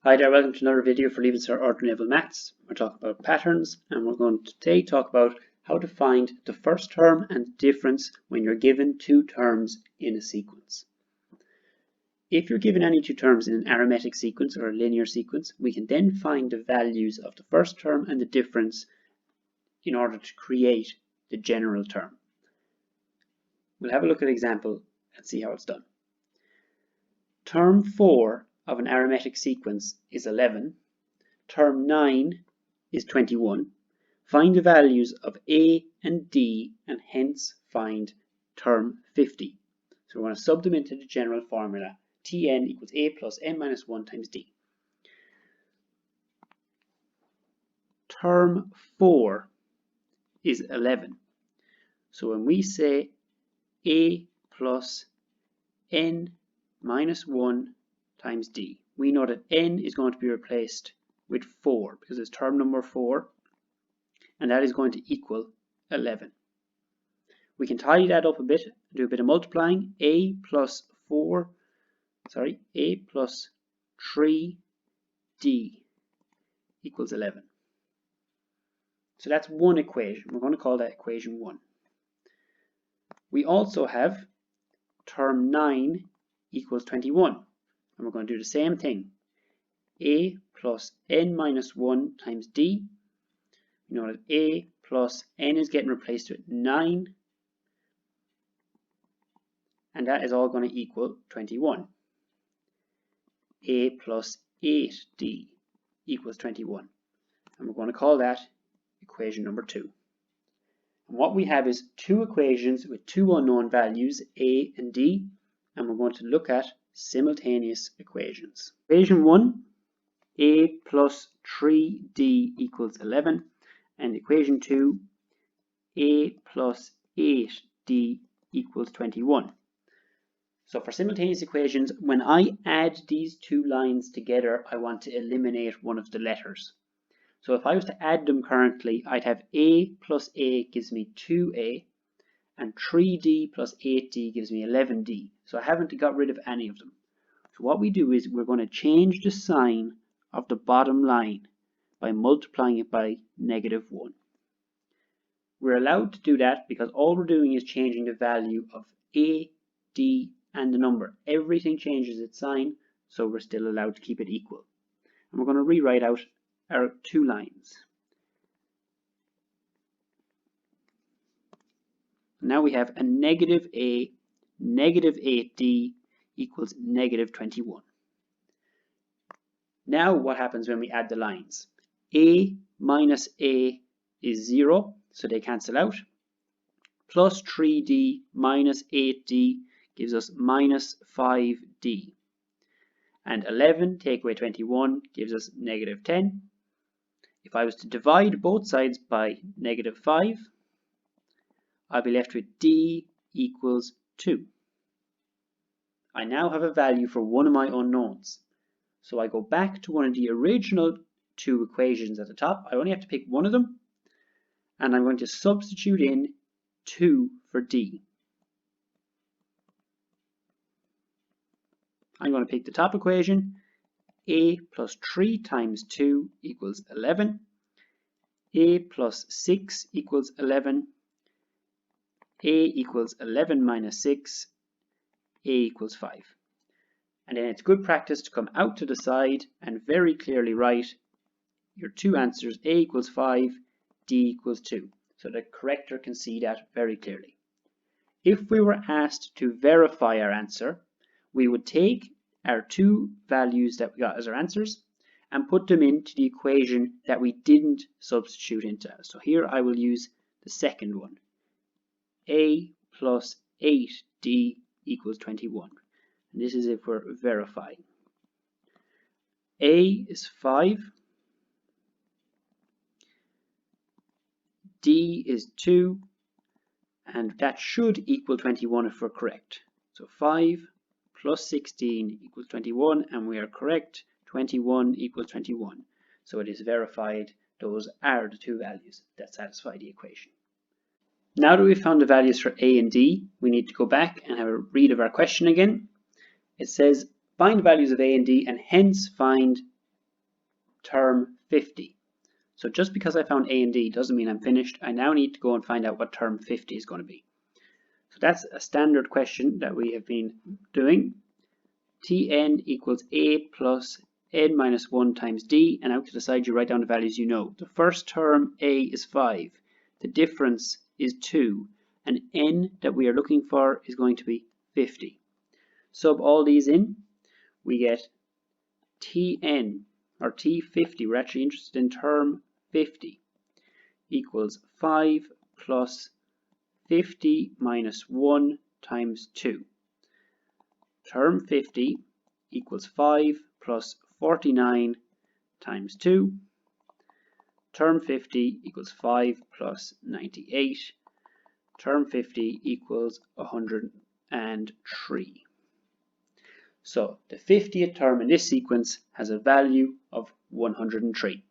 Hi there, welcome to another video for Leaving Cert Ordinary Level Maths. We're talking about patterns, and we're going to today talk about how to find the first term and the difference when you're given two terms in a sequence. If you're given any two terms in an arithmetic sequence or a linear sequence, we can then find the values of the first term and the difference in order to create the general term. We'll have a look at an example and see how it's done. Term 4 of an arithmetic sequence is 11, term 9 is 21. Find the values of A and D and hence find term 50. So we're going to sub them into the general formula, Tn equals A plus n minus 1 times D. Term 4 is 11. So when we say A plus n minus 1 times D, we know that n is going to be replaced with 4 because it's term number 4, and that is going to equal 11. We can tidy that up a bit, do a bit of multiplying. A plus 3D equals 11. So that's one equation. We're going to call that equation 1. We also have term 9 equals 21. And we're going to do the same thing. A plus n minus 1 times D. We know that A plus n is getting replaced with 9. And that is all going to equal 21. A plus 8D equals 21. And we're going to call that equation number 2. And what we have is two equations with two unknown values, A and D. And we're going to look at simultaneous equations. Equation 1, A plus 3D equals 11, and equation 2, A plus 8D equals 21. So for simultaneous equations, when I add these two lines together, I want to eliminate one of the letters. So if I was to add them currently, I'd have A plus A gives me 2A, and 3D plus 8D gives me 11D. So I haven't got rid of any of them. So what we do is we're going to change the sign of the bottom line by multiplying it by -1. We're allowed to do that because all we're doing is changing the value of A, D, and the number. Everything changes its sign, so we're still allowed to keep it equal. And we're going to rewrite out our two lines. Now we have a negative A, negative 8D equals negative 21. Now what happens when we add the lines? A minus A is 0, so they cancel out. Plus 3D minus 8D gives us minus 5D. And 11 take away 21 gives us negative 10. If I was to divide both sides by -5, I'll be left with D equals 2. I now have a value for one of my unknowns. So I go back to one of the original two equations at the top. I only have to pick one of them, and I'm going to substitute in 2 for D. I'm going to pick the top equation. A plus 3 times 2 equals 11. A plus 6 equals 11. A equals 11 minus 6, A equals 5. And then it's good practice to come out to the side and very clearly write your two answers, A equals 5, D equals 2. So the corrector can see that very clearly. If we were asked to verify our answer, we would take our two values that we got as our answers and put them into the equation that we didn't substitute into. So here I will use the second one. A plus 8D equals 21. And this is if we're verifying. A is 5. D is 2. And that should equal 21 if we're correct. So 5 plus 16 equals 21, and we are correct. 21 equals 21. So it is verified. Those are the two values that satisfy the equation. Now that we've found the values for A and D, we need to go back and have a read of our question again. It says, find the values of A and D and hence find term 50. So just because I found A and D doesn't mean I'm finished. I now need to go and find out what term 50 is going to be. So that's a standard question that we have been doing. Tn equals A plus n minus 1 times D, and out to the side you write down the values you know. The first term, A, is 5. The difference is 2. And n that we are looking for is going to be 50. Sub all these in, we get Tn, or T50, we're actually interested in term 50, equals 5 plus 50 minus 1 times 2. Term 50 equals 5 plus 49 times 2. Term 50 equals 5 plus 98. Term 50 equals 103. So the 50th term in this sequence has a value of 103.